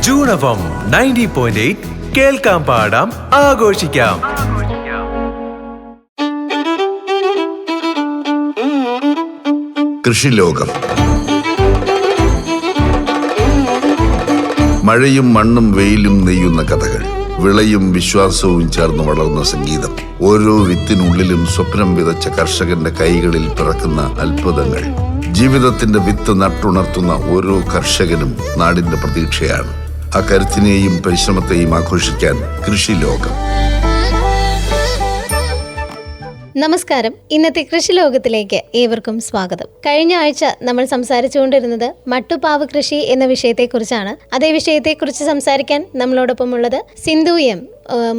June FM 90.8 കേൾക്കാം, പാടാം, ആഘോഷിക്കാം. കൃഷിലോകം. മഴയും മണ്ണും വെയിലും നെയ്യുന്ന കഥകൾ, വിളയും വിശ്വാസവും ചേർന്ന് വളർന്ന സംഗീതം, ഓരോ വിത്തിനുള്ളിലും സ്വപ്നം വിതച്ച കർഷകന്റെ കൈകളിൽ പിറക്കുന്ന അത്ഭുതങ്ങൾ. ജീവിതത്തിന്റെ വിത്ത് നട്ടുണർത്തുന്ന ഓരോ കർഷകനും നാടിന്റെ പ്രതീക്ഷയാണ്. ആ കരുത്തിനെയും പരിശ്രമത്തെയും ആഘോഷിക്കാൻ കൃഷിലോകം. നമസ്കാരം. ഇന്നത്തെ കൃഷിലോകത്തിലേക്ക് ഏവർക്കും സ്വാഗതം. കഴിഞ്ഞ ആഴ്ച നമ്മൾ സംസാരിച്ചുകൊണ്ടിരുന്നത് മട്ടുപാവ് കൃഷി എന്ന വിഷയത്തെക്കുറിച്ചാണ്. അതേ വിഷയത്തെക്കുറിച്ച് സംസാരിക്കാൻ നമ്മളോടൊപ്പമുള്ളത് സിന്ധു എം.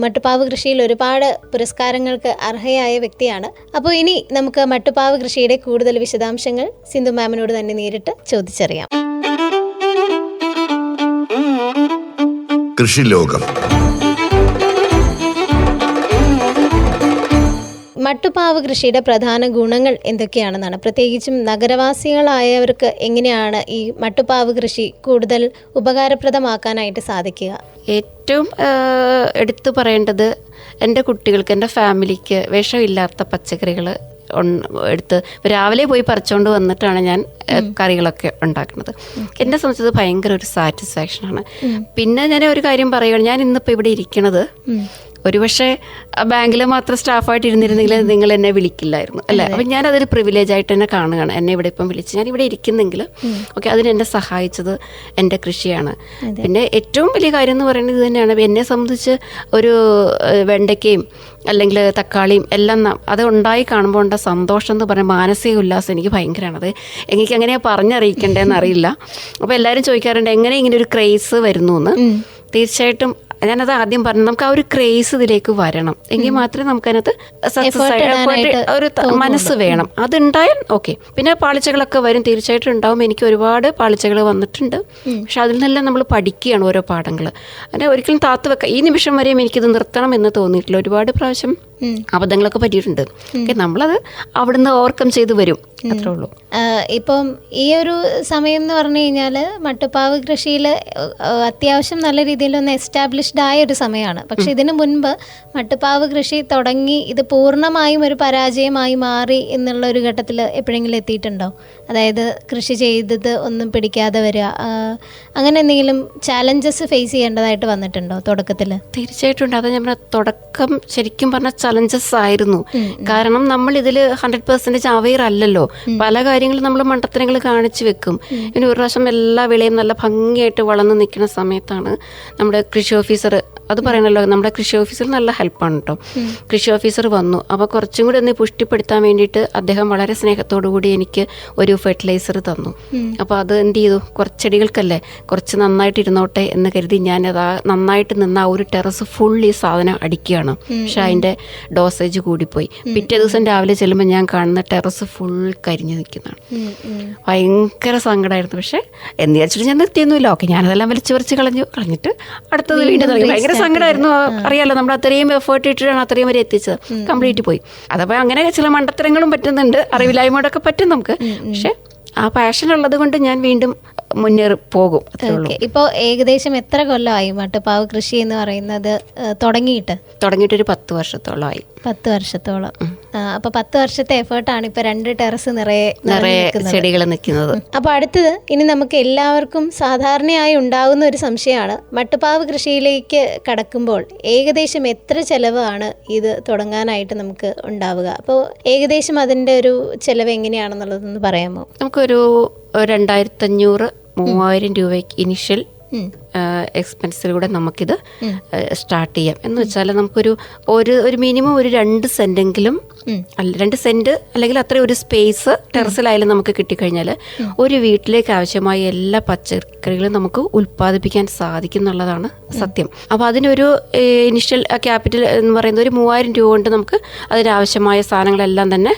മട്ടുപാവ് കൃഷിയിൽ ഒരുപാട് പുരസ്കാരങ്ങൾക്ക് അർഹയായ വ്യക്തിയാണ്. അപ്പോൾ ഇനി നമുക്ക് മട്ടുപാവ് കൃഷിയുടെ കൂടുതൽ വിശദാംശങ്ങൾ സിന്ധു മാമിനോട് തന്നെ നേരിട്ട് ചോദിച്ചറിയാം. കൃഷിലോകം. മട്ടുപാവ് കൃഷിയുടെ പ്രധാന ഗുണങ്ങൾ എന്തൊക്കെയാണെന്നാണ്, പ്രത്യേകിച്ചും നഗരവാസികളായവർക്ക് എങ്ങനെയാണ് ഈ മട്ടുപാവ് കൃഷി കൂടുതൽ ഉപകാരപ്രദമാക്കാനായിട്ട് സാധിക്കുക? ഏറ്റവും എടുത്തു പറയേണ്ടത് എൻ്റെ കുട്ടികൾക്ക്, എൻ്റെ ഫാമിലിക്ക് വിഷമില്ലാത്ത പച്ചക്കറികൾ എടുത്ത് രാവിലെ പോയി പറിച്ചുകൊണ്ട് വന്നിട്ടാണ് ഞാൻ കറികളൊക്കെ ഉണ്ടാക്കുന്നത്. എന്നെ സംബന്ധിച്ചത് ഭയങ്കര ഒരു സാറ്റിസ്ഫാക്ഷനാണ്. പിന്നെ ഞാൻ ഒരു കാര്യം പറയുകയാണ്, ഞാൻ ഇന്നിപ്പോൾ ഇവിടെ ഇരിക്കണത് ഒരുപക്ഷെ ബാങ്കിൽ മാത്രം സ്റ്റാഫായിട്ട് ഇരുന്നിരുന്നെങ്കിൽ നിങ്ങൾ എന്നെ വിളിക്കില്ലായിരുന്നു, അല്ലേ? അപ്പം ഞാനതൊരു പ്രിവിലേജ് ആയിട്ട് തന്നെ കാണുകയാണ്. എന്നെ ഇവിടെ ഇപ്പം വിളിച്ച് ഞാൻ ഇവിടെ ഇരിക്കുന്നെങ്കിൽ ഓക്കെ, അതിനെന്നെ സഹായിച്ചത് എൻ്റെ കൃഷിയാണ്. പിന്നെ ഏറ്റവും വലിയ കാര്യം എന്ന് പറയുന്നത് ഇത് തന്നെയാണ്. എന്നെ സംബന്ധിച്ച് ഒരു വെണ്ടയ്ക്കയും അല്ലെങ്കിൽ തക്കാളിയും എല്ലാം അത് ഉണ്ടായി കാണുമ്പോൾ ഉണ്ട സന്തോഷം എന്ന് പറയുന്നത്, മാനസിക ഉല്ലാസം എനിക്ക് ഭയങ്കരമാണ്. അത് എനിക്ക് എങ്ങനെയാണ് പറഞ്ഞറിയിക്കേണ്ടതെന്ന് അറിയില്ല. അപ്പോൾ എല്ലാവരും ചോദിക്കാറുണ്ട് എങ്ങനെ ഇങ്ങനെ ഒരു ക്രേസ് വരുന്നു എന്ന്. തീർച്ചയായിട്ടും ഞാനത് ആദ്യം പറഞ്ഞു, നമുക്ക് ആ ഒരു ക്രേസ് ഇതിലേക്ക് വരണം, എങ്കിൽ മാത്രമേ നമുക്കതിനകത്ത് സക്സസ് ആയിട്ട് ഒരു മനസ്സ് വേണം. അതുണ്ടായാൽ ഓക്കെ. പിന്നെ പാളിച്ചകളൊക്കെ വരും, തീർച്ചയായിട്ടും ഉണ്ടാവും. എനിക്ക് ഒരുപാട് പാളിച്ചകൾ വന്നിട്ടുണ്ട്. പക്ഷെ അതിൽ നിന്നെല്ലാം നമ്മൾ പഠിക്കുകയാണ് ഓരോ പാഠങ്ങൾ. അങ്ങനെ ഒരിക്കലും താത്തു വെക്കാം. ഈ നിമിഷം വരെയും എനിക്കിത് നിർത്തണം എന്ന് തോന്നിയിട്ടില്ല. ഒരുപാട് പ്രാവശ്യം അബദ്ധങ്ങളൊക്കെ പറ്റിയിട്ടുണ്ട്. നമ്മളത് അവിടുന്ന് ഓവർകം ചെയ്ത് വരും, അത്രേ ഉള്ളൂ. ഇപ്പം ഈ ഒരു സമയം എന്ന് പറഞ്ഞു കഴിഞ്ഞാൽ മട്ടുപാവ് കൃഷിയിൽ അത്യാവശ്യം നല്ല രീതിയിലൊന്ന് എസ്റ്റാബ്ലിഷ്ഡ് ആയ ഒരു സമയമാണ്. പക്ഷെ ഇതിനു മുൻപ് മട്ടുപാവ് കൃഷി തുടങ്ങി ഇത് പൂർണ്ണമായും ഒരു പരാജയമായി മാറി എന്നുള്ള ഒരു ഘട്ടത്തിൽ എപ്പോഴെങ്കിലും എത്തിയിട്ടുണ്ടോ? അതായത് കൃഷി ചെയ്തത് ഒന്നും പിടിക്കാതെ വരിക, അങ്ങനെ എന്തെങ്കിലും ചാലഞ്ചസ് ഫേസ് ചെയ്യേണ്ടതായിട്ട് വന്നിട്ടുണ്ടോ തുടക്കത്തിൽ? തീർച്ചയായിട്ടും ഉണ്ട്. അത് ഞാൻ തുടക്കം ശരിക്കും പറഞ്ഞാൽ ചലഞ്ചസ് ആയിരുന്നു. കാരണം നമ്മൾ ഇതിൽ 100% അവെയർ അല്ലല്ലോ. പല കാര്യങ്ങളും നമ്മൾ മണ്ടത്തരങ്ങൾ കാണിച്ചു വെക്കും. ഇനി ഒരു പ്രാവശ്യം എല്ലാ വിളയും നല്ല ഭംഗിയായിട്ട് വളർന്നു നിൽക്കുന്ന സമയത്താണ് നമ്മുടെ കൃഷി ഓഫീസർ, അത് പറയണല്ലോ, നമ്മുടെ കൃഷി ഓഫീസർ നല്ല ഹെൽപ്പാണ് കേട്ടോ. കൃഷി ഓഫീസർ വന്നു. അപ്പോൾ കുറച്ചും കൂടി ഒന്ന് പുഷ്ടിപ്പെടുത്താൻ വേണ്ടിയിട്ട് അദ്ദേഹം വളരെ സ്നേഹത്തോടു കൂടി എനിക്ക് ഒരു ഫെർട്ടിലൈസർ തന്നു. അപ്പോൾ അത് എന്ത് ചെയ്തു, കുറച്ച് ചെടികൾക്കല്ലേ കുറച്ച് നന്നായിട്ട് ഇരുന്നോട്ടെ എന്ന് കരുതി ഞാനത് ആ നന്നായിട്ട് നിന്ന് ആ ഒരു ടെറസ് ഫുൾ ഈ സാധനം അടിക്കുകയാണ്. പക്ഷെ അതിൻ്റെ ഡോസേജ് കൂടിപ്പോയി. പിറ്റേ ദിവസം രാവിലെ ചെല്ലുമ്പോൾ ഞാൻ കാണുന്ന ടെറസ് ഫുൾ കരിഞ്ഞു നിൽക്കുന്നതാണ്. ഭയങ്കര സങ്കടമായിരുന്നു. പക്ഷെ എന്ന് വിചാരിച്ചിട്ട് ഞാൻ നിർത്തിയൊന്നുമില്ല. ഓക്കെ, ഞാനതെല്ലാം വലിച്ചു കളഞ്ഞിട്ട് അടുത്തത് വീണ്ടും തുടങ്ങി. ഭയങ്കര സങ്കടമായിരുന്നു. അറിയാലോ, നമ്മൾ അത്രയും എഫേർട്ട് ഇട്ടിട്ടാണ് അത്രയും വരെ എത്തിച്ചത്. കംപ്ലീറ്റ് പോയി. അതപ്പോൾ അങ്ങനെ ചില മണ്ടത്തരങ്ങളും പറ്റുന്നുണ്ട്, അറിവില്ലായ്മയോടൊക്കെ പറ്റും നമുക്ക്. പക്ഷെ ആ പാഷൻ ഉള്ളത് കൊണ്ട് ഞാൻ വീണ്ടും മുന്നേറി പോകും. ഇപ്പോൾ ഏകദേശം എത്ര കൊല്ലമായി മട്ടുപാവ് കൃഷി എന്ന് പറയുന്നത് തുടങ്ങിയിട്ടൊരു 10 വർഷത്തോളമായി. 10 വർഷത്തോളം. അപ്പൊ 10 വർഷത്തെ എഫേർട്ടാണ് ഇപ്പൊ 2 ടെറസ് നിറയെ ചെടികൾ നിൽക്കുന്നത്. അപ്പൊ അടുത്തത് ഇനി നമുക്ക് എല്ലാവർക്കും സാധാരണയായി ഉണ്ടാകുന്ന ഒരു സംശയമാണ്, മട്ടുപാവ് കൃഷിയിലേക്ക് കടക്കുമ്പോൾ ഏകദേശം എത്ര ചെലവാണ് ഇത് തുടങ്ങാനായിട്ട് നമുക്ക് ഉണ്ടാവുക? അപ്പോൾ ഏകദേശം അതിന്റെ ഒരു ചെലവ് എങ്ങനെയാണെന്നുള്ളതൊന്ന് പറയാമോ? നമുക്കൊരു 2500-3000 രൂപയ്ക്ക് ഇനിഷ്യൽ എക്സ്പെൻസിലൂടെ നമുക്കിത് സ്റ്റാർട്ട് ചെയ്യാം. എന്ന് വെച്ചാൽ നമുക്കൊരു ഒരു മിനിമം ഒരു 2 സെൻറ്റെങ്കിലും 2 സെൻറ്റ് അല്ലെങ്കിൽ അത്ര ഒരു സ്പേസ് ടെറസിലായാലും നമുക്ക് കിട്ടിക്കഴിഞ്ഞാൽ ഒരു വീട്ടിലേക്ക് ആവശ്യമായ എല്ലാ പച്ചക്കറികളും നമുക്ക് ഉൽപ്പാദിപ്പിക്കാൻ സാധിക്കും എന്നുള്ളതാണ് സത്യം. അപ്പോൾ അതിനൊരു ഇനിഷ്യൽ ക്യാപിറ്റൽ എന്ന് പറയുന്നത് ഒരു 3000 രൂപ കൊണ്ട് നമുക്ക് അതിനാവശ്യമായ സാധനങ്ങളെല്ലാം തന്നെ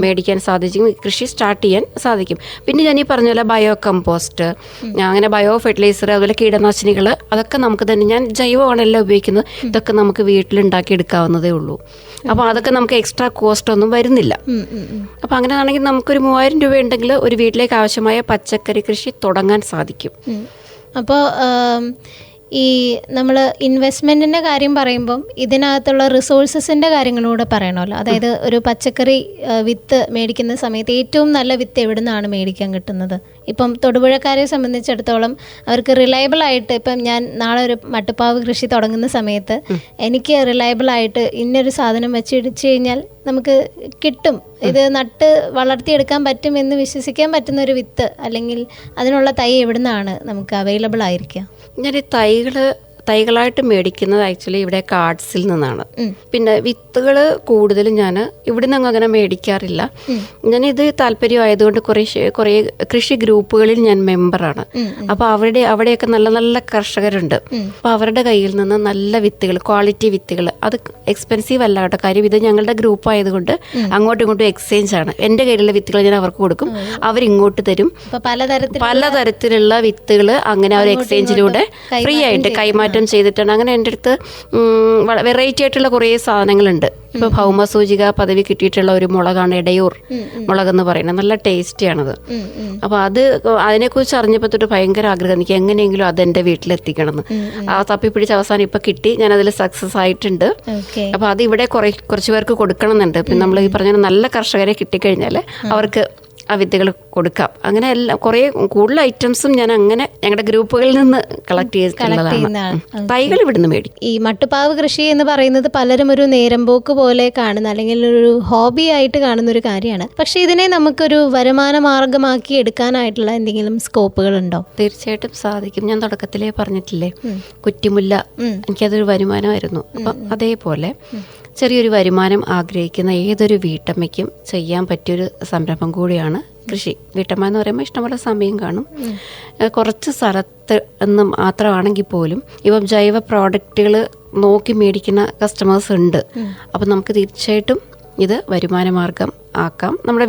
മേടിക്കാൻ സാധിക്കും, കൃഷി സ്റ്റാർട്ട് ചെയ്യാൻ സാധിക്കും. പിന്നെ ഞാൻ ഈ പറഞ്ഞ പോലെ ബയോ കമ്പോസ്റ്റ്, അങ്ങനെ ബയോ ഫെർട്ടിലൈസർ, അതുപോലെ കീടനാശിനികൾ, അതൊക്കെ നമുക്ക് തന്നെ, ഞാൻ ജൈവമാണെല്ലാം ഉപയോഗിക്കുന്നത്, ഇതൊക്കെ നമുക്ക് വീട്ടിലുണ്ടാക്കി എടുക്കാവുന്നതേ ഉള്ളൂ. അപ്പോൾ അതൊക്കെ നമുക്ക് എക്സ്ട്രാ കോസ്റ്റ് ഒന്നും വരുന്നില്ല. അപ്പോൾ അങ്ങനെയാണെങ്കിൽ നമുക്കൊരു 3000 രൂപ ഉണ്ടെങ്കിൽ ഒരു വീട്ടിലേക്ക് ആവശ്യമായ പച്ചക്കറി കൃഷി തുടങ്ങാൻ സാധിക്കും. അപ്പോൾ ഈ നമ്മൾ ഇൻവെസ്റ്റ്മെൻറ്റിൻ്റെ കാര്യം പറയുമ്പം ഇതിനകത്തുള്ള റിസോഴ്സസിൻ്റെ കാര്യങ്ങളൂടെ പറയണമല്ലോ. അതായത് ഒരു പച്ചക്കറി വിത്ത് മേടിക്കുന്ന സമയത്ത് ഏറ്റവും നല്ല വിത്ത് എവിടെ നിന്നാണ് മേടിക്കാൻ കിട്ടുന്നത്? ഇപ്പം തൊടുപുഴക്കാരെ സംബന്ധിച്ചിടത്തോളം അവർക്ക് റിലയബിളായിട്ട്, ഇപ്പം ഞാൻ നാളെ ഒരു മട്ടുപ്പാവ് കൃഷി തുടങ്ങുന്ന സമയത്ത് എനിക്ക് റിലയബിളായിട്ട് ഇന്നൊരു സാധനം വെച്ചിടിച്ച് കഴിഞ്ഞാൽ നമുക്ക് കിട്ടും, ഇത് നട്ട് വളർത്തിയെടുക്കാൻ പറ്റും എന്ന് വിശ്വസിക്കാൻ പറ്റുന്ന ഒരു വിത്ത് അല്ലെങ്കിൽ അതിനുള്ള തൈ എവിടെ നിന്നാണ് നമുക്ക് അവൈലബിൾ ആയിരിക്കുക? ഞാൻ തൈകളായിട്ട് മേടിക്കുന്നത് ആക്ച്വലി ഇവിടെ കാർഡ്സിൽ നിന്നാണ്. പിന്നെ വിത്തുകൾ കൂടുതലും ഞാൻ ഇവിടെ നിന്ന് അങ്ങനെ മേടിക്കാറില്ല. ഞാനിത് താല്പര്യമായതുകൊണ്ട് കുറേ കൃഷി ഗ്രൂപ്പുകളിൽ ഞാൻ മെമ്പറാണ്. അപ്പോൾ അവിടെയൊക്കെ നല്ല നല്ല കർഷകരുണ്ട്. അപ്പോൾ അവരുടെ കയ്യിൽ നിന്ന് നല്ല വിത്തുകൾ, ക്വാളിറ്റി വിത്തുകൾ, അത് എക്സ്പെൻസീവ് അല്ല കേട്ടോ. കാര്യം ഇത് ഞങ്ങളുടെ ഗ്രൂപ്പ് ആയതുകൊണ്ട് അങ്ങോട്ടും ഇങ്ങോട്ടും എക്സ്ചേഞ്ച് ആണ്. എൻ്റെ കയ്യിലുള്ള വിത്തുകൾ ഞാൻ അവർക്ക് കൊടുക്കും, അവരിങ്ങോട്ട് തരും. പലതരത്തിലുള്ള വിത്തുകൾ അങ്ങനെ അവർ എക്സ്ചേഞ്ചിലൂടെ ഫ്രീ ആയിട്ട് കൈമാറ്റം ചെയ്തിട്ടുണ്ട്. അങ്ങനെ എൻ്റെ അടുത്ത് വെറൈറ്റി ആയിട്ടുള്ള കുറേ സാധനങ്ങളുണ്ട്. ഇപ്പോൾ ഭൗമസൂചിക പദവി കിട്ടിയിട്ടുള്ള ഒരു മുളകാണ് ഇടയൂർ മുളകെന്ന് പറയുന്നത്. നല്ല ടേസ്റ്റിയാണത്. അപ്പോൾ അതിനെക്കുറിച്ച് അറിഞ്ഞപ്പോൾ തൊട്ട് ഭയങ്കര ആഗ്രഹം, എനിക്ക് എങ്ങനെയെങ്കിലും അതെൻ്റെ വീട്ടിലെത്തിക്കണം എന്ന്. ആ തപ്പിപ്പിടിച്ച് അവസാനം ഇപ്പം കിട്ടി, ഞാനതിൽ സക്സസ് ആയിട്ടുണ്ട്. അപ്പോൾ അത് ഇവിടെ കുറച്ച് പേർക്ക് കൊടുക്കണം എന്നുണ്ട്. പിന്നെ നമ്മൾ ഈ പറഞ്ഞ നല്ല കർഷകരെ കിട്ടിക്കഴിഞ്ഞാൽ അവർക്ക് ആ വിത്തുകൾ കൊടുക്കാം. അങ്ങനെ എല്ലാം കുറേ കൂടുതൽ ഐറ്റംസും ഞാൻ അങ്ങനെ ഞങ്ങളുടെ ഗ്രൂപ്പുകളിൽ നിന്ന് കളക്ട് ചെയ്തിട്ടുള്ളതാണ്. തൈകൾ ഇവിടുന്ന് മേടിക്കും. ഈ മട്ടുപ്പാവ് കൃഷി എന്ന് പറയുന്നത് പലരും ഒരു നേരമ്പോക്ക് പോലെ കാണുന്ന അല്ലെങ്കിൽ ഒരു ഹോബി ആയിട്ട് കാണുന്ന ഒരു കാര്യമാണ്. പക്ഷെ ഇതിനെ നമുക്കൊരു വരുമാന മാർഗമാക്കി എടുക്കാനായിട്ടുള്ള എന്തെങ്കിലും സ്കോപ്പുകൾ ഉണ്ടോ? തീർച്ചയായിട്ടും സാധിക്കും. ഞാൻ തുടക്കത്തിലേ പറഞ്ഞിട്ടില്ലേ, കുറ്റിമുല്ല എനിക്കതൊരു വരുമാനമായിരുന്നു. അപ്പം അതേപോലെ ചെറിയൊരു വരുമാനം ആഗ്രഹിക്കുന്ന ഏതൊരു വീട്ടമ്മയ്ക്കും ചെയ്യാൻ പറ്റിയൊരു സംരംഭം കൂടിയാണ് കൃഷി. വീട്ടമ്മ എന്ന് പറയുമ്പോൾ ഇഷ്ടംപോലെ സമയം കാണും. കുറച്ച് സ്ഥലത്ത് എന്ന് മാത്രമാണെങ്കിൽ പോലും ഇപ്പം ജൈവ പ്രോഡക്റ്റുകൾ നോക്കി മേടിക്കുന്ന കസ്റ്റമേഴ്സ് ഉണ്ട്. അപ്പം നമുക്ക് തീർച്ചയായിട്ടും ഇത് വരുമാന മാർഗം ആക്കാം. നമ്മുടെ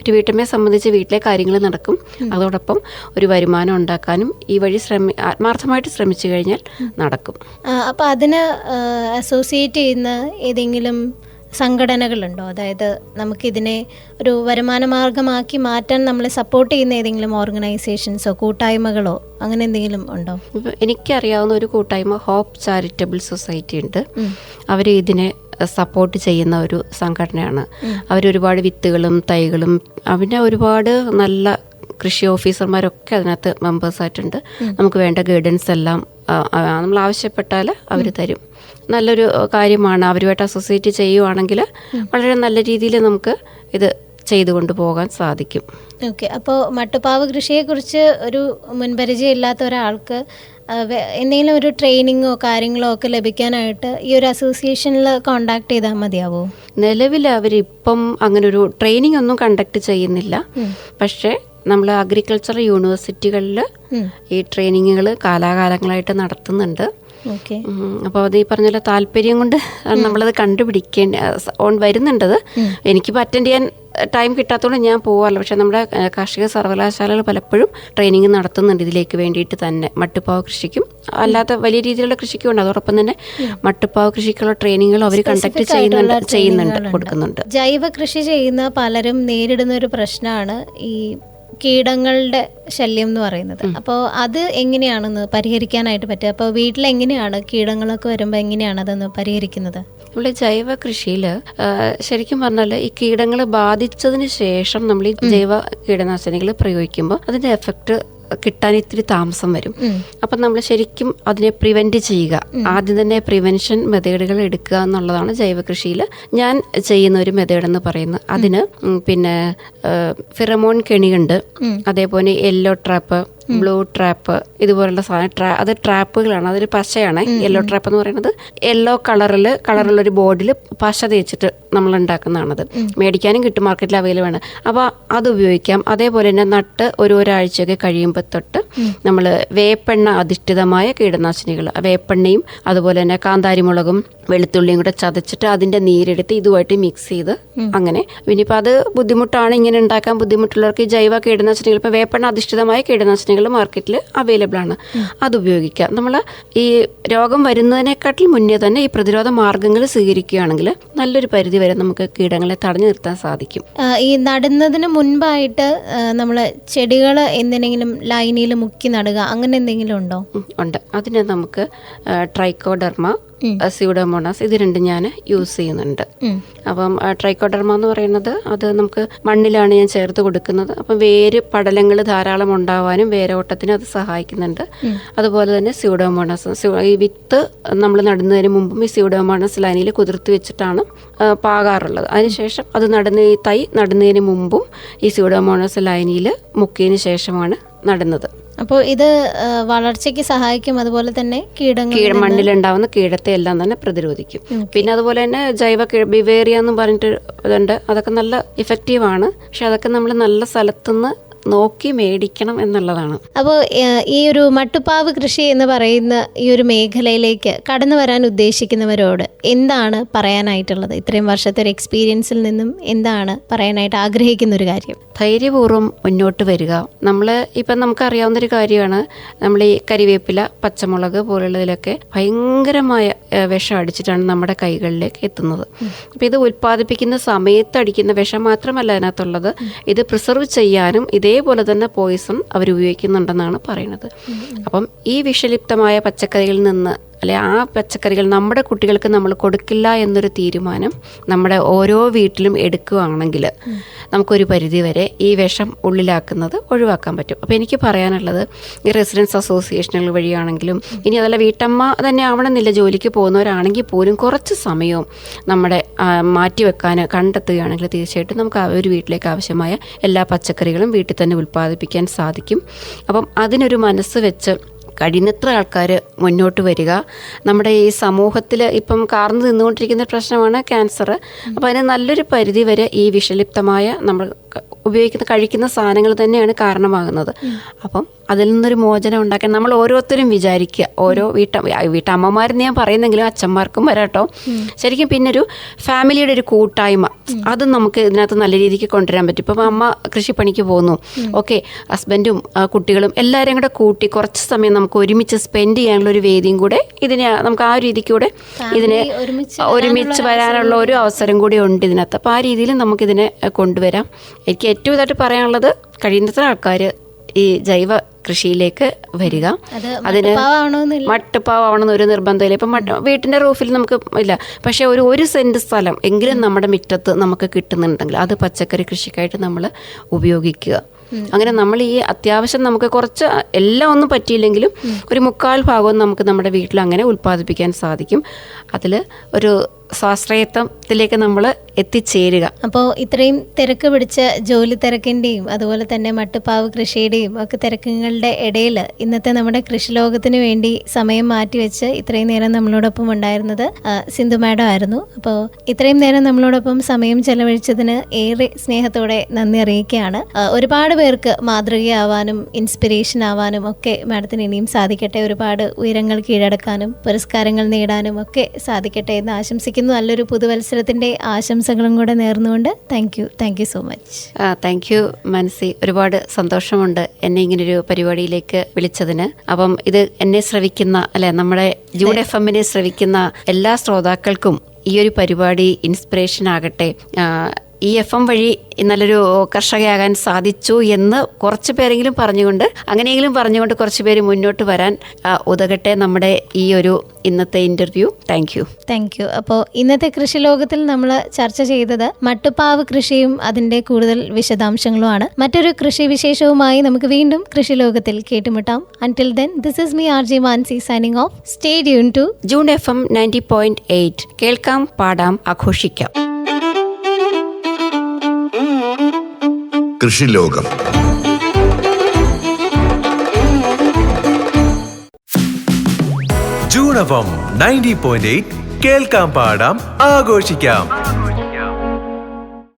ഒരു വീട്ടമ്മയെ സംബന്ധിച്ച് വീട്ടിലെ കാര്യങ്ങൾ നടക്കും, അതോടൊപ്പം ഒരു വരുമാനം ഉണ്ടാക്കാനും ഈ വഴി ആത്മാർത്ഥമായിട്ട് ശ്രമിച്ചു കഴിഞ്ഞാൽ നടക്കും. അപ്പോൾ അതിന് അസോസിയേറ്റ് ചെയ്യുന്ന ഏതെങ്കിലും സംഘടനകളുണ്ടോ? അതായത് നമുക്കിതിനെ ഒരു വരുമാന മാർഗമാക്കി മാറ്റാൻ നമ്മളെ സപ്പോർട്ട് ചെയ്യുന്ന ഏതെങ്കിലും ഓർഗനൈസേഷൻസോ കൂട്ടായ്മകളോ അങ്ങനെ എന്തെങ്കിലും ഉണ്ടോ? എനിക്കറിയാവുന്ന ഒരു കൂട്ടായ്മ ഹോപ്പ് ചാരിറ്റബിൾ സൊസൈറ്റി ഉണ്ട്. അവർ ഇതിനെ സപ്പോർട്ട് ചെയ്യുന്ന ഒരു സംഘടനയാണ്. അവരൊരുപാട് വിത്തുകളും തൈകളും പിന്നെ ഒരുപാട് നല്ല കൃഷി ഓഫീസർമാരൊക്കെ അതിനകത്ത് മെമ്പേഴ്സായിട്ടുണ്ട്. നമുക്ക് വേണ്ട ഗൈഡൻസ് എല്ലാം നമ്മൾ ആവശ്യപ്പെട്ടാൽ അവർ തരും. നല്ലൊരു കാര്യമാണ്. അവരുമായിട്ട് അസോസിയേറ്റ് ചെയ്യുവാണെങ്കിൽ വളരെ നല്ല രീതിയിൽ നമുക്ക് ഇത് ചെയ്തുകൊണ്ട് പോകാൻ സാധിക്കും. ഓക്കെ. അപ്പോൾ മട്ടുപ്പാവ് കൃഷിയെക്കുറിച്ച് ഒരു മുൻപരിചയം ഇല്ലാത്ത ഒരാൾക്ക് എന്തെങ്കിലും ഒരു ട്രെയിനിങ്ങോ കാര്യങ്ങളോ ഒക്കെ ലഭിക്കാനായിട്ട് ഈ ഒരു അസോസിയേഷനിൽ കോണ്ടാക്ട് ചെയ്താൽ മതിയാവോ? നിലവിൽ അവരിപ്പം അങ്ങനൊരു ട്രെയിനിങ് ഒന്നും കണ്ടക്ട് ചെയ്യുന്നില്ല. പക്ഷേ നമ്മൾ അഗ്രികൾച്ചർ യൂണിവേഴ്സിറ്റികളിൽ ഈ ട്രെയിനിങ്ങുകൾ കാലാകാലങ്ങളായിട്ട് നടത്തുന്നുണ്ട്. അപ്പോൾ അത് ഈ പറഞ്ഞ താല്പര്യം കൊണ്ട് നമ്മളത് വരുന്നുണ്ടത്. എനിക്കിപ്പോൾ അറ്റൻഡ് ചെയ്യാൻ ടൈം കിട്ടാത്തതുകൊണ്ട് ഞാൻ പോകാമല്ലോ. പക്ഷേ നമ്മുടെ കാർഷിക സർവകലാശാലകൾ പലപ്പോഴും ട്രെയിനിങ് നടത്തുന്നുണ്ട് ഇതിലേക്ക് വേണ്ടിയിട്ട് തന്നെ. മട്ടുപ്പാവ് കൃഷിക്കും അല്ലാത്ത വലിയ രീതിയിലുള്ള കൃഷിക്കും ഉണ്ട്. അതോടൊപ്പം തന്നെ മട്ടുപ്പാവ് കൃഷിക്കുള്ള ട്രെയിനിങ്ങുകൾ അവർ കണ്ടക്ട് ചെയ്യുന്നുണ്ട്, കൊടുക്കുന്നുണ്ട്. ജൈവ കൃഷി ചെയ്യുന്ന പലരും നേരിടുന്ന ഒരു പ്രശ്നമാണ് ഈ കീടങ്ങളുടെ ശല്യം എന്ന് പറയുന്നത്. അപ്പോൾ അത് എങ്ങനെയാണെന്ന് പരിഹരിക്കാനായിട്ട് പറ്റുക? അപ്പോൾ വീട്ടിലെങ്ങനെയാണ് കീടങ്ങളൊക്കെ വരുമ്പോൾ എങ്ങനെയാണ് അതൊന്ന് പരിഹരിക്കുന്നത്? ഇവിടെ ജൈവ കൃഷിയിൽ ശരിക്കും പറഞ്ഞാൽ ഈ കീടങ്ങൾ ബാധിച്ചതിന് ശേഷം നമ്മൾ ഈ ജൈവ കീടനാശിനികൾ പ്രയോഗിക്കുമ്പോൾ അതിൻ്റെ എഫക്റ്റ് കിട്ടാൻ ഇത്തിരി താമസം വരും. അപ്പം നമ്മൾ ശരിക്കും അതിനെ പ്രിവെൻറ്റ് ചെയ്യുക, ആദ്യം തന്നെ പ്രിവെൻഷൻ മെത്തേഡുകൾ എടുക്കുക എന്നുള്ളതാണ് ജൈവ കൃഷിയിൽ ഞാൻ ചെയ്യുന്ന ഒരു മെത്തേഡ് എന്ന് പറയുന്നത്. അതിന് പിന്നെ ഫിറമോൺ കെണിയുണ്ട്, അതേപോലെ യെല്ലോ ട്രാപ്പ്, ബ്ലൂ ട്രാപ്പ്, ഇതുപോലുള്ള സാധനം. അത് ട്രാപ്പുകളാണ്, അതൊരു പശയാണ്. യെല്ലോ ട്രാപ്പ് എന്ന് പറയുന്നത് യെല്ലോ കളറുള്ളൊരു ബോർഡിൽ പശ തേച്ചിട്ട് നമ്മൾ ഉണ്ടാക്കുന്നതാണത്. മേടിക്കാനും കിട്ടും, മാർക്കറ്റിൽ അവൈലബിൾ ആണ്. അപ്പോൾ അത് ഉപയോഗിക്കാം. അതേപോലെ തന്നെ നട്ട് ഒരാഴ്ചയൊക്കെ കഴിയുമ്പോൾ തൊട്ട് നമ്മൾ വേപ്പെണ്ണ അധിഷ്ഠിതമായ കീടനാശിനികൾ, വേപ്പെണ്ണയും അതുപോലെ തന്നെ കാന്താരിമുളകും വെളുത്തുള്ളിയും കൂടെ ചതച്ചിട്ട് അതിൻ്റെ നീരെടുത്ത് ഇതുമായിട്ട് മിക്സ് ചെയ്ത് അങ്ങനെ. ഇനിയിപ്പോൾ അത് ബുദ്ധിമുട്ടാണ്, ഇങ്ങനെ ഉണ്ടാക്കാൻ ബുദ്ധിമുട്ടുള്ളവർക്ക് ഈ ജൈവ കീടനാശിനികൾ, ഇപ്പോൾ വേപ്പെണ്ണ അധിഷ്ഠിതമായ കീടനാശിനികൾ മാർക്കറ്റിൽ അവൈലബിൾ ആണ്, അത് ഉപയോഗിക്കാം. നമ്മൾ ഈ രോഗം വരുന്നതിനെക്കാട്ടിൽ മുന്നേ തന്നെ ഈ പ്രതിരോധ മാർഗ്ഗങ്ങൾ സ്വീകരിക്കുകയാണെങ്കിൽ നല്ലൊരു പരിധി വരെ നമുക്ക് കീടങ്ങളെ തടഞ്ഞു നിർത്താൻ സാധിക്കും. ഈ നടുന്നതിന് മുൻപായിട്ട് നമ്മൾ ചെടികൾ എന്തിനെങ്കിലും ലൈനിൽ മുക്കി നടുക, അങ്ങനെ എന്തെങ്കിലും ഉണ്ടോ? ഉണ്ട്. അതിന് നമുക്ക് ട്രൈക്കോഡെർമ, സ്യൂഡോമോണാസ് ഇത് രണ്ടും ഞാൻ യൂസ് ചെയ്യുന്നുണ്ട്. അപ്പം ട്രൈക്കോഡെർമ എന്ന് പറയുന്നത് അത് നമുക്ക് മണ്ണിലാണ് ഞാൻ ചേർത്ത് കൊടുക്കുന്നത്. അപ്പം വേര് പടലങ്ങൾ ധാരാളം ഉണ്ടാവാനും വേരോട്ടത്തിനും അത് സഹായിക്കുന്നുണ്ട്. അതുപോലെ തന്നെ സ്യൂഡോമോണാസ്, ഈ വിത്ത് നമ്മൾ നടുന്നതിന് മുമ്പും ഈ സ്യൂഡോമോണാസ് ലൈനിൽ കുതിർത്തി വെച്ചിട്ടാണ് പാകാറുള്ളത്. അതിനുശേഷം അത് ഈ തൈ നടുന്നതിന് മുമ്പും ഈ സ്യൂഡോമോണാസ് ലൈനിൽ മുക്കിയതിന് ശേഷമാണ് നടുന്നത്. അപ്പോൾ ഇത് വളർച്ചയ്ക്ക് സഹായിക്കും, അതുപോലെ തന്നെ മണ്ണിലുണ്ടാവുന്ന കീടത്തെ എല്ലാം തന്നെ പ്രതിരോധിക്കും. പിന്നെ അതുപോലെ തന്നെ ജൈവ ബിവേറിയ എന്ന് പറഞ്ഞിട്ട് ഇതുണ്ട്, അതൊക്കെ നല്ല ഇഫക്റ്റീവാണ്. പക്ഷെ അതൊക്കെ നമ്മൾ നല്ല സ്ഥലത്തുനിന്ന് നോക്കി മേടിക്കണം എന്നുള്ളതാണ്. അപ്പോൾ ഈ ഒരു മട്ടുപ്പാവ് കൃഷി എന്ന് പറയുന്ന ഈ ഒരു മേഖലയിലേക്ക് കടന്നു വരാൻ ഉദ്ദേശിക്കുന്നവരോട് എന്താണ് പറയാനായിട്ടുള്ളത്? ഇത്രയും വർഷത്തെ ഒരു എക്സ്പീരിയൻസിൽ നിന്നും എന്താണ് പറയാനായിട്ട് ആഗ്രഹിക്കുന്ന ഒരു കാര്യം? ധൈര്യപൂർവ്വം മുന്നോട്ട് വരിക. ഇപ്പം നമുക്കറിയാവുന്നൊരു കാര്യമാണ്, നമ്മൾ ഈ കരിവേപ്പില, പച്ചമുളക് പോലുള്ളതിലൊക്കെ ഭയങ്കരമായ വിഷം അടിച്ചിട്ടാണ് നമ്മുടെ കൈകളിലേക്ക് എത്തുന്നത്. അപ്പം ഇത് ഉൽപ്പാദിപ്പിക്കുന്ന സമയത്ത് അടിക്കുന്ന വിഷം മാത്രമല്ല അതിനകത്തുള്ളത്, ഇത് പ്രിസർവ് ചെയ്യാനും ഇതേപോലെ തന്നെ പോയിസൺ അവർ ഉപയോഗിക്കുന്നുണ്ടെന്നാണ് പറയുന്നത്. അപ്പം ഈ വിഷലിപ്തമായ പച്ചക്കറികളിൽ നിന്ന് ആ പച്ചക്കറികൾ നമ്മുടെ കുട്ടികൾക്ക് നമ്മൾ കൊടുക്കില്ല എന്നൊരു തീരുമാനം നമ്മുടെ ഓരോ വീട്ടിലും എടുക്കുകയാണെങ്കിൽ നമുക്കൊരു പരിധി വരെ ഈ വിഷം ഉള്ളിലാക്കുന്നത് ഒഴിവാക്കാൻ പറ്റും. അപ്പോൾ എനിക്ക് പറയാനുള്ളത്, ഈ റെസിഡൻസ് അസോസിയേഷനുകൾ വഴിയാണെങ്കിലും, ഇനി അതല്ല വീട്ടമ്മ തന്നെ ആവണമെന്നില്ല, ജോലിക്ക് പോകുന്നവരാണെങ്കിൽ പോലും കുറച്ച് സമയവും നമ്മുടെ മാറ്റിവെക്കാൻ കണ്ടെത്തുകയാണെങ്കിൽ തീർച്ചയായിട്ടും നമുക്ക് ഒരു വീട്ടിലേക്ക് ആവശ്യമായ എല്ലാ പച്ചക്കറികളും വീട്ടിൽ തന്നെ ഉൽപ്പാദിപ്പിക്കാൻ സാധിക്കും. അപ്പം അതിനൊരു മനസ്സ് വെച്ച് കഴിയുന്നത്ര ആൾക്കാർ മുന്നോട്ട് വരിക. നമ്മുടെ ഈ സമൂഹത്തിൽ ഇപ്പം കാർന്നു നിന്നുകൊണ്ടിരിക്കുന്ന പ്രശ്നമാണ് ക്യാൻസർ. അപ്പോൾ അതിന് നല്ലൊരു പരിധി വരെ ഈ വിഷലിപ്തമായ നമ്മൾ കഴിക്കുന്ന സാധനങ്ങൾ തന്നെയാണ് കാരണമാകുന്നത്. അപ്പം അതിൽ നിന്നൊരു മോചനം ഉണ്ടാക്കാൻ നമ്മൾ ഓരോരുത്തരും വിചാരിക്കുക. ഓരോ വീട്ടമ്മമാരെന്ന് ഞാൻ പറയുന്നെങ്കിലും അച്ഛന്മാർക്കും വരാട്ടോ. ശരിക്കും പിന്നൊരു ഫാമിലിയുടെ ഒരു കൂട്ടായ്മ, അത് നമുക്ക് ഇതിനകത്ത് നല്ല രീതിക്ക് കൊണ്ടുവരാൻ പറ്റും. ഇപ്പം അമ്മ കൃഷിപ്പണിക്ക് പോകുന്നു, ഓക്കെ, ഹസ്ബൻഡും കുട്ടികളും എല്ലാവരും കൂടെ കൂട്ടി കുറച്ച് സമയം നമുക്ക് ഒരുമിച്ച് സ്പെൻഡ് ചെയ്യാനുള്ള ഒരു വേദിയും കൂടെ ഇതിനെ നമുക്ക് ആ രീതിക്കൂടെ ഇതിനെ ഒരുമിച്ച് വരാനുള്ള ഒരു അവസരം കൂടി ഉണ്ട് ഇതിനകത്ത്. അപ്പോൾ ആ രീതിയിൽ നമുക്കിതിനെ കൊണ്ടുവരാം. എനിക്ക് ഏറ്റവും ഇതായിട്ട് പറയാനുള്ളത്, കഴിയുന്നത്ര ആൾക്കാർ ഈ ജൈവ കൃഷിയിലേക്ക് വരിക. അതിന് മട്ടുപ്പാവാവണമെന്ന് ഒരു നിർബന്ധമില്ല. ഇപ്പം വീട്ടിൻ്റെ റൂഫിൽ നമുക്ക് ഇല്ല, പക്ഷേ ഒരു സെൻറ്റ് സ്ഥലം എങ്കിലും നമ്മുടെ മുറ്റത്ത് നമുക്ക് കിട്ടുന്നുണ്ടെങ്കിൽ അത് പച്ചക്കറി കൃഷിക്കായിട്ട് നമ്മൾ ഉപയോഗിക്കുക. അങ്ങനെ നമ്മൾ ഈ അത്യാവശ്യം നമുക്ക് കുറച്ച് എല്ലാം ഒന്നും പറ്റിയില്ലെങ്കിലും ഒരു 3/4 ഭാഗവും നമുക്ക് നമ്മുടെ വീട്ടിൽ അങ്ങനെ ഉൽപ്പാദിപ്പിക്കാൻ സാധിക്കും. അതിൽ ഒരു സ്വാശ്രയത്വത്തിലേക്ക് നമ്മൾ എത്തിച്ചേരുക. അപ്പോൾ ഇത്രയും തിരക്ക് പിടിച്ച ജോലി തിരക്കിൻ്റെയും അതുപോലെ തന്നെ മട്ടുപ്പാവ് കൃഷിയുടെയും ഒക്കെ തിരക്കുകളുടെ ഇടയിൽ ഇന്നത്തെ നമ്മുടെ കൃഷി ലോകത്തിന് വേണ്ടി സമയം മാറ്റിവെച്ച് ഇത്രയും നേരം നമ്മളോടൊപ്പം ഉണ്ടായിരുന്നത് സിന്ധു മാഡം ആയിരുന്നു. അപ്പോൾ ഇത്രയും നേരം നമ്മളോടൊപ്പം സമയം ചെലവഴിച്ചതിന് ഏറെ സ്നേഹത്തോടെ നന്ദി അറിയിക്കുകയാണ്. ഒരുപാട് പേർക്ക് മാതൃകയാവാനും ഇൻസ്പിറേഷൻ ആവാനും ഒക്കെ മാഡത്തിന് ഇനിയും സാധിക്കട്ടെ. ഒരുപാട് ഉയരങ്ങൾ കീഴടക്കാനും പുരസ്കാരങ്ങൾ നേടാനും ഒക്കെ സാധിക്കട്ടെ എന്ന് ആശംസിക്കുന്നു. നല്ലൊരു പുതുവത്സരത്തിൻ്റെ ആശംസകളും കൂടെ നേർന്നുകൊണ്ട് thank you so much. Thank you Manasi. ഒരുപാട് സന്തോഷമുണ്ട് എന്നെ ഇങ്ങനൊരു പരിപാടിയിലേക്ക് വിളിച്ചതിന്. അപ്പം ഇത് എന്നെ ശ്രവിക്കുന്ന നമ്മുടെ ജൂഡ് FM-നെ ശ്രവിക്കുന്ന എല്ലാ ശ്രോതാക്കൾക്കും ഈ ഒരു പരിപാടി ഇൻസ്പിറേഷൻ ആകട്ടെ. ഈ FM വഴി നല്ലൊരു കർഷകയാകാൻ സാധിച്ചു എന്ന് കുറച്ച് പേരെങ്കിലും അങ്ങനെയെങ്കിലും പറഞ്ഞുകൊണ്ട് കുറച്ച് പേര് മുന്നോട്ട് വരാൻ ഉതകട്ടെ നമ്മുടെ ഈ ഒരു ഇന്നത്തെ ഇൻ്റർവ്യൂ. Thank you. അപ്പോൾ ഇന്നത്തെ കൃഷി ലോകത്തിൽ നമ്മൾ ചർച്ച ചെയ്തത് മട്ടുപ്പാവ് കൃഷിയും അതിൻ്റെ കൂടുതൽ വിശദാംശങ്ങളുമാണ്. മറ്റൊരു കൃഷി വിശേഷവുമായി നമുക്ക് വീണ്ടും കൃഷി ലോകത്തിൽ കേട്ടുമുട്ടാം. Until then, this is me RJ Mansi signing off. Stay tuned to Jude FM 90.8. കേൾക്കാം, പാടാം, ആഘോഷിക്കാം. കൃഷിലോകം. ജൂഡ് FM 90.8 കേൾക്കാം, പാടാം, ആഘോഷിക്കാം.